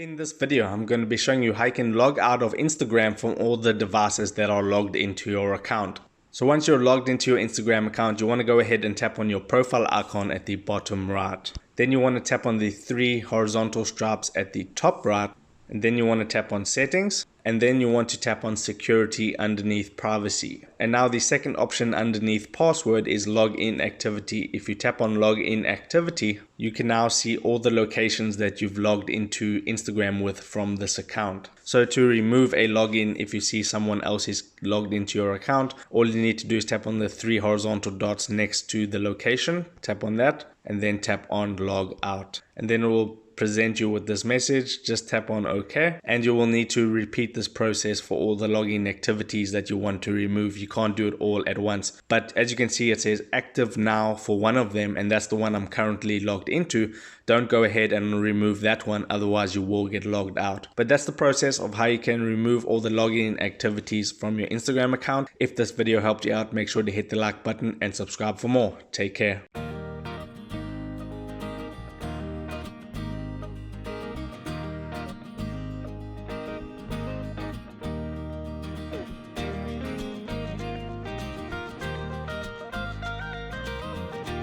In this video, I'm going to be showing you how you can log out of Instagram from all the devices that are logged into your account. So once you're logged into your Instagram account, you want to go ahead and tap on your profile icon at the bottom right. Then you want to tap on the three horizontal stripes at the top right. And then you want to tap on settings. And then you want to tap on security underneath privacy. And now the second option underneath password is login activity. If you tap on login activity, you can now see all the locations that you've logged into Instagram with from this account. So to remove a login, if you see someone else is logged into your account, all you need to do is tap on the three horizontal dots next to the location, tap on that, and then tap on log out. And then it will present you with this message. Just tap on OK, and you will need to repeat this process for all the login activities that you want to remove. You can't do it all at once, but as you can see, it says active now for one of them, and that's the one I'm currently logged into. Don't go ahead and remove that one, otherwise you will get logged out. But that's the process of how you can remove all the login activities from your Instagram account. If this video helped you out, make sure to hit the like button and subscribe for more. Take care.